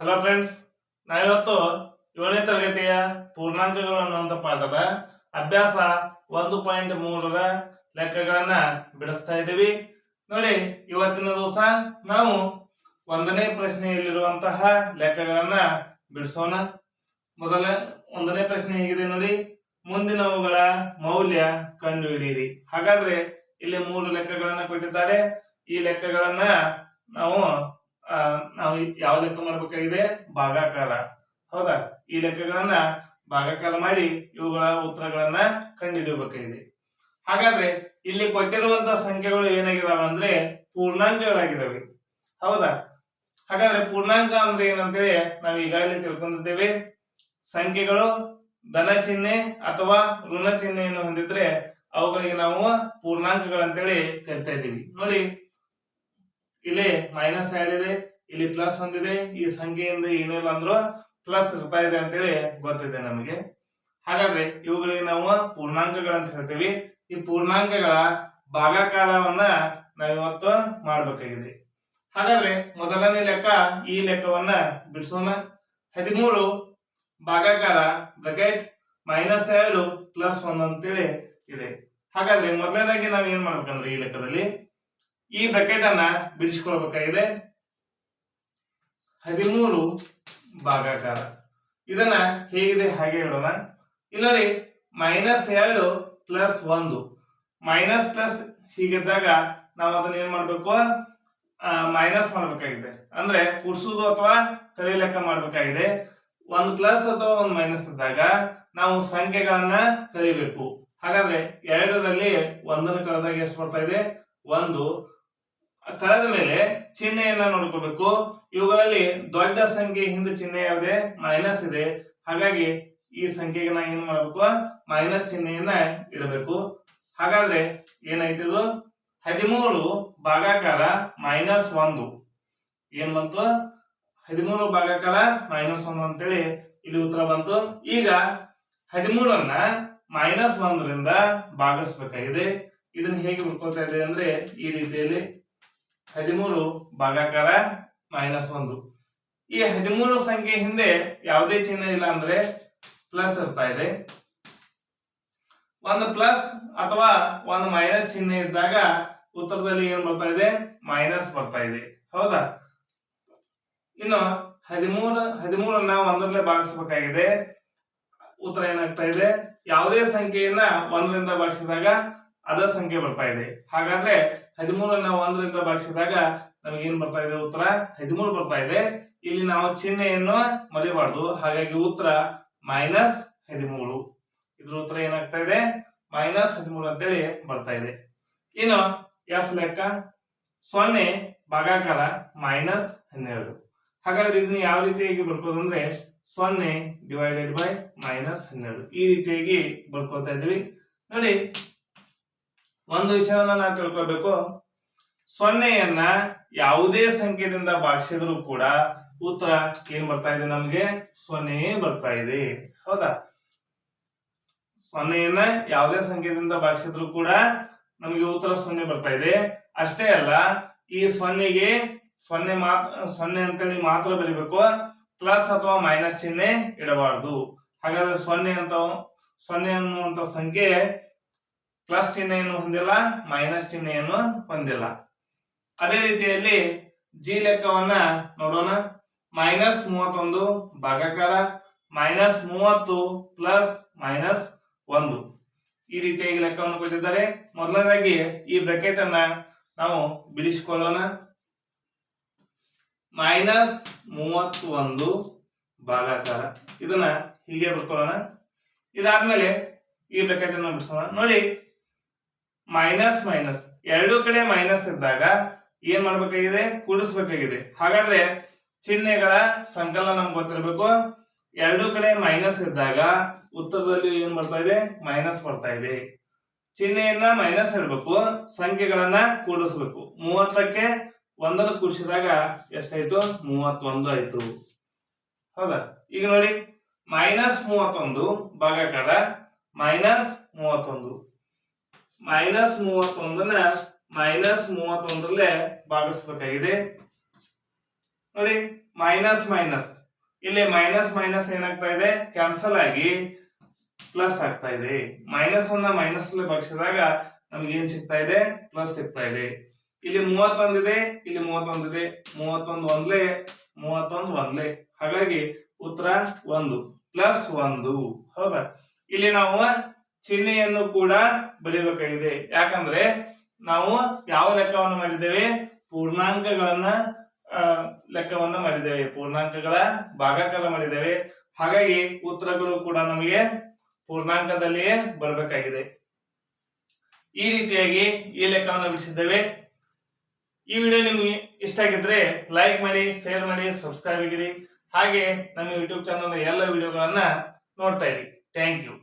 Hello friends, ನಾವಿವತ್ತು 7ನೇ ತರಗತಿಯ ಪೂರ್ಣಾಂಕಗಳು ಅನ್ನುವಂಥ ಪಾಠದ ಅಭ್ಯಾಸ 1.3ರ ಲೆಕ್ಕಗಳನ್ನ ಬಿಡಿಸ್ತಾ ಇದ್ದೀವಿ. ನೋಡಿ, ಇವತ್ತಿನ ದಿವಸ ನಾವು 1ನೇ ಪ್ರಶ್ನೆಯಲ್ಲಿರುವಂತಹ ಲೆಕ್ಕಗಳನ್ನ ಬಿಡಿಸೋಣ. ಮೊದಲ 1ನೇ ಪ್ರಶ್ನೆ ಹೇಗಿದೆ ನೋಡಿ, ಮುಂದಿನವುಗಳ ಮೌಲ್ಯ ಕಂಡುಹಿಡಿಯಿರಿ. ಹಾಗಾದ್ರೆ ಇಲ್ಲಿ 3 ಲೆಕ್ಕಗಳನ್ನ ಕೊಟ್ಟಿದ್ದಾರೆ. ಈ ಲೆಕ್ಕಗಳನ್ನ ನಾವು ಯಾವ ಲೆಕ್ಕ ಮಾಡಬೇಕಾಗಿದೆ? ಭಾಗಾಕಾರ. ಹೌದಾ? ಈ ಲೆಕ್ಕಗಳನ್ನ ಭಾಗಾಕಾರ ಮಾಡಿ ಇವುಗಳ ಉತ್ತರಗಳನ್ನ ಕಂಡುಹಿಡಿಯಬೇಕಾಗಿದೆ. ಹಾಗಾದ್ರೆ ಇಲ್ಲಿ ಕೊಟ್ಟಿರುವಂತಹ ಸಂಖ್ಯೆಗಳು ಏನಾಗಿದಾವೆ ಅಂದ್ರೆ ಪೂರ್ಣಾಂಕಗಳಾಗಿದ್ದಾವೆ. ಹೌದಾ? ಹಾಗಾದ್ರೆ ಪೂರ್ಣಾಂಕ ಅಂದ್ರೆ ಏನಂತೇಳಿ ನಾವು ಈಗಾಗಲೇ ತಿಳ್ಕೊಂಡಿದ್ದೇವೆ. ಸಂಖ್ಯೆಗಳು ಧನ ಚಿಹ್ನೆ ಅಥವಾ ಋಣ ಚಿಹ್ನೆಯನ್ನು ಹೊಂದಿದ್ರೆ ಅವುಗಳಿಗೆ ನಾವು ಪೂರ್ಣಾಂಕಗಳಂತೇಳಿ ಕರಿತಾ ಇದ್ದೀವಿ. ನೋಡಿ, ಇಲ್ಲಿ ಮೈನಸ್ ಇದೆ, ಇಲ್ಲಿ ಪ್ಲಸ್ ಹೊಂದಿದೆ. ಈ ಸಂಖ್ಯೆಯಿಂದ ಏನಿಲ್ಲ ಅಂದ್ರೂ ಪ್ಲಸ್ ಇರ್ತಾ ಇದೆ ಅಂತೇಳಿ ಗೊತ್ತಿದೆ ನಮಗೆ. ಹಾಗಾದ್ರೆ ಇವುಗಳಿಗೆ ನಾವು ಪೂರ್ಣಾಂಕಗಳಂತ ಹೇಳ್ತೀವಿ. ಈ ಪೂರ್ಣಾಂಕಗಳ ಭಾಗಾಕಾರವನ್ನ ನಾವಿವತ್ತು ಮಾಡ್ಬೇಕಾಗಿದೆ. ಹಾಗಾದ್ರೆ ಮೊದಲನೇ ಲೆಕ್ಕ, ಈ ಲೆಕ್ಕವನ್ನ ಬಿಡಿಸೋಣ. 13 ಭಾಗಾಕಾರ ಬ್ರಾಕೆಟ್ -2 + 1 ಅಂತೇಳಿ ಇದೆ. ಹಾಗಾದ್ರೆ ಮೊದಲನೇದಾಗಿ ನಾವು ಏನ್ ಮಾಡ್ಬೇಕಂದ್ರೆ ಈ ಲೆಕ್ಕದಲ್ಲಿ ಈ ಬ್ರಾಕೆಟ್ ಅನ್ನ ಬಿಡಿಸಿಕೊಳ್ಬೇಕಾಗಿದೆ. 13 ಭಾಗಾಕಾರ ಇದನ್ನ ಹೇಗಿದೆ ಹಾಗೆ ಇಡೋಣ. ಇಲ್ಲಿ ನೋಡಿ, -2 + 1 ಮೈನಸ್ ಪ್ಲಸ್ ಹೀಗಿದ್ದಾಗ ನಾವು ಅದನ್ನ ಏನ್ ಮಾಡ್ಬೇಕು? ಮೈನಸ್ ಮಾಡ್ಬೇಕಾಗಿದೆ. ಅಂದ್ರೆ ಕೂಡಿಸುವುದು ಅಥವಾ ಕಳೆ ಲೆಕ್ಕ ಮಾಡ್ಬೇಕಾಗಿದೆ. ಒಂದು ಪ್ಲಸ್ ಅಥವಾ ಒಂದು ಮೈನಸ್ ಇದ್ದಾಗ ನಾವು ಸಂಖ್ಯೆಗಳನ್ನ ಕಲಿಬೇಕು. ಹಾಗಾದ್ರೆ 2ರಲ್ಲಿ 1ನ್ನು ಕಳೆದಾಗ ಎಷ್ಟು ಬರ್ತಾ ಇದೆ? 1. ಕಳೆದ ಮೇಲೆ ಚಿಹ್ನೆಯನ್ನ ನೋಡ್ಕೋಬೇಕು. ಇವುಗಳಲ್ಲಿ ದೊಡ್ಡ ಸಂಖ್ಯೆ ಹಿಂದೆ ಚಿಹ್ನೆ ಯಾವ್ದೆ? ಮೈನಸ್ ಇದೆ. ಹಾಗಾಗಿ ಈ ಸಂಖ್ಯೆಗೆ ನಾ ಏನ್ ಮಾಡ್ಬೇಕು? ಮೈನಸ್ ಚಿಹ್ನೆಯನ್ನ ಇಡಬೇಕು. ಹಾಗಾದ್ರೆ ಏನಾಯ್ತು? ಇದು 13 ಭಾಗಾಕಾರ -1 ಏನ್ ಬಂತು? 13 ಭಾಗಾಕಾರ -1 ಅಂತೇಳಿ ಇಲ್ಲಿ ಉತ್ತರ ಬಂತು. ಈಗ 13ಅನ್ನ -1ರಿಂದ ಭಾಗಿಸ್ಬೇಕಾಗಿದೆ. ಇದನ್ನ ಹೇಗೆ ಬಿಡ್ಕೊಳ್ತಾ ಇದ್ದೇವೆ ಅಂದ್ರೆ ಈ ರೀತಿಯಲ್ಲಿ 13 ಭಾಗಾಕಾರ -1. ಈ 13 ಸಂಖ್ಯೆ ಹಿಂದೆ ಯಾವುದೇ ಚಿಹ್ನೆ ಇಲ್ಲ ಅಂದ್ರೆ ಪ್ಲಸ್ ಇರ್ತಾ ಇದೆ. ಒಂದು ಪ್ಲಸ್ ಅಥವಾ ಒಂದು ಮೈನಸ್ ಚಿಹ್ನೆ ಇದ್ದಾಗ ಉತ್ತರದಲ್ಲಿ ಏನ್ ಬರ್ತಾ ಇದೆ? ಮೈನಸ್ ಬರ್ತಾ ಇದೆ. ಹೌದಾ? ಇನ್ನು 13ಅನ್ನ 1ರಲ್ಲೇ ಭಾಗಿಸಬೇಕಾಗಿದೆ. ಉತ್ತರ ಏನಾಗ್ತಾ ಇದೆ? ಯಾವುದೇ ಸಂಖ್ಯೆಯನ್ನ 1ರಿಂದ ಭಾಗಿಸಿದಾಗ ಅದರ ಸಂಖ್ಯೆ ಬರ್ತಾ ಇದೆ. ಹಾಗಾದ್ರೆ 13ಅನ್ನ 1ರಿಂದ ಭಾಗಿಸಿದಾಗ ನಮಗೆ ಏನ್ ಬರ್ತಾ ಇದೆ? ಉತ್ತರ 13 ಬರ್ತಾ ಇದೆ. ಇಲ್ಲಿ ನಾವು ಚಿಹ್ನೆಯನ್ನು ಮರಿಬಾರ್ದು. ಹಾಗಾಗಿ ಉತ್ತರ -13. ಇದ್ರ ಉತ್ತರ ಏನಾಗ್ತಾ ಇದೆ? -13 ಅಂತೇಳಿ ಬರ್ತಾ ಇದೆ. ಇನ್ನು ಎಫ್ ಲೆಕ್ಕ 0 ಭಾಗಾಕಾರ -12. ಹಾಗಾದ್ರೆ ಇದನ್ನ ಯಾವ ರೀತಿಯಾಗಿ ಬರ್ಕೋದಂದ್ರೆ 0 ಡಿವೈಡೆಡ್ ಬೈ -12 ಈ ರೀತಿಯಾಗಿ ಬರ್ಕೋತಾ ಇದ್ವಿ. ನೋಡಿ, ಒಂದು ವಿಷಯವನ್ನ ನಾವು ತಿಳ್ಕೊಬೇಕು. 0ಯನ್ನ ಯಾವುದೇ ಸಂಖ್ಯೆಯಿಂದ ಭಾಗಿಸಿದ್ರು ಕೂಡ ಉತ್ತರ ಏನ್ ಬರ್ತಾ ಇದೆ? ನಮ್ಗೆ 0 ಬರ್ತಾ ಇದೆ. ಹೌದಾ? 0ಯನ್ನ ಯಾವುದೇ ಸಂಖ್ಯೆಯಿಂದ ಭಾಗಿಸಿದ್ರು ಕೂಡ ನಮಗೆ ಉತ್ತರ 0 ಬರ್ತಾ ಇದೆ. ಅಷ್ಟೇ ಅಲ್ಲ, ಈ 0ಗೆ 0 ಅಂತೇಳಿ ಮಾತ್ರ ಬರೀಬೇಕು. ಪ್ಲಸ್ ಅಥವಾ ಮೈನಸ್ ಚಿಹ್ನೆ ಇಡಬಾರ್ದು. ಹಾಗಾದ್ರೆ 0 ಅನ್ನುವಂತ ಸಂಖ್ಯೆ ಪ್ಲಸ್ ಚಿಹ್ನೆಯನ್ನು ಹೊಂದಿಲ್ಲ, ಮೈನಸ್ ಚಿಹ್ನೆಯನ್ನು ಹೊಂದಿಲ್ಲ. ಅದೇ ರೀತಿಯಲ್ಲಿ ಜಿ ಲೆಕ್ಕವನ್ನ ನೋಡೋಣ. -31 ಭಾಗಾಕಾರ -30 + -1 ಈ ರೀತಿಯಾಗಿ ಲೆಕ್ಕವನ್ನು ಕೊಟ್ಟಿದ್ದಾರೆ. ಮೊದಲನೇದಾಗಿ ಈ ಬ್ರಾಕೆಟ್ ಅನ್ನ ನಾವು ಬಿಡಿಸಿಕೊಳ್ಳೋಣ. -31 ಭಾಗಾಕಾರ ಇದನ್ನ ಹೀಗೆ ಬರ್ಕೊಳ್ಳೋಣ. ಇದಾದ್ಮೇಲೆ ಈ ಬ್ರಾಕೆಟ್ ಅನ್ನು ಬಿಡಿಸೋಣ. ನೋಡಿ, ಮೈನಸ್ ಮೈನಸ್ ಎರಡೂ ಕಡೆ ಮೈನಸ್ ಇದ್ದಾಗ ಏನ್ ಮಾಡ್ಬೇಕಾಗಿದೆ? ಕೂಡಿಸ್ಬೇಕಾಗಿದೆ. ಹಾಗಾದ್ರೆ ಚಿಹ್ನೆಗಳ ಸಂಕಲನ ನಮ್ಗೆ ಗೊತ್ತಿರಬೇಕು. ಎರಡೂ ಕಡೆ ಮೈನಸ್ ಇದ್ದಾಗ ಉತ್ತರದಲ್ಲಿ ಏನ್ ಬರ್ತಾ ಇದೆ? ಮೈನಸ್ ಬರ್ತಾ ಇದೆ. ಚಿಹ್ನೆಯನ್ನ ಮೈನಸ್ ಇಡಬೇಕು, ಸಂಖ್ಯೆಗಳನ್ನ ಕೂಡಿಸ್ಬೇಕು. 30ಕ್ಕೆ 1ನ್ನು ಕೂಡಿಸಿದಾಗ ಎಷ್ಟಾಯ್ತು? 31 ಆಯ್ತು. ಹೌದಾ? ಈಗ ನೋಡಿ, -31 ಭಾಗಾಕಾರ -31 -31ನ್ನ -31ರಲ್ಲೇ ಭಾಗಿಸ್ಬೇಕಾಗಿದೆ. ನೋಡಿ ಮೈನಸ್ ಮೈನಸ್, ಇಲ್ಲಿ ಮೈನಸ್ ಮೈನಸ್ ಏನಾಗ್ತಾ ಇದೆ, ಕ್ಯಾನ್ಸಲ್ ಆಗಿ ಪ್ಲಸ್ ಆಗ್ತಾ ಇದೆ. ಮೈನಸ್ ಅನ್ನ ಮೈನಸ್ ಬಗ್ಸಿದಾಗ ನಮ್ಗೆ ಏನ್ ಸಿಗ್ತಾ ಇದೆ, ಪ್ಲಸ್ ಸಿಗ್ತಾ ಇದೆ. ಇಲ್ಲಿ 31 ಇದೆ, ಇಲ್ಲಿ 31 ಇದೆ, 31 ಒಂದ್ಲೆ, 31 ಒಂದ್ಲೆ, ಹಾಗಾಗಿ ಉತ್ತರ 1 ಪ್ಲಸ್ 1. ಹೌದಾ? ಇಲ್ಲಿ ನಾವು ಚಿಹ್ನೆಯನ್ನು ಕೂಡ ಬರೀಬೇಕಾಗಿದೆ. ಯಾಕಂದ್ರೆ ನಾವು ಯಾವ ಲೆಕ್ಕವನ್ನು ಮಾಡಿದ್ದೇವೆ, ಪೂರ್ಣಾಂಕಗಳನ್ನ ಲೆಕ್ಕವನ್ನ ಮಾಡಿದ್ದೇವೆ, ಪೂರ್ಣಾಂಕಗಳ ಭಾಗಾಕಾರ ಮಾಡಿದ್ದೇವೆ. ಹಾಗಾಗಿ ಉತ್ತರಗಳು ಕೂಡ ನಮಗೆ ಪೂರ್ಣಾಂಕದಲ್ಲಿಯೇ ಬರಬೇಕಾಗಿದೆ. ಈ ರೀತಿಯಾಗಿ ಈ ಲೆಕ್ಕವನ್ನು ಬಿಡಿಸಿದ್ದೇವೆ. ಈ ವಿಡಿಯೋ ನಿಮಗೆ ಇಷ್ಟ ಆಗಿದ್ರೆ ಲೈಕ್ ಮಾಡಿ, ಶೇರ್ ಮಾಡಿ, ಸಬ್ಸ್ಕ್ರೈಬ್ ಆಗಿರಿ. ಹಾಗೆ ನಮ್ಮ ಯೂಟ್ಯೂಬ್ ಚಾನಲ್ ಎಲ್ಲ ವಿಡಿಯೋಗಳನ್ನ ನೋಡ್ತಾ ಇರಿ. Thank you.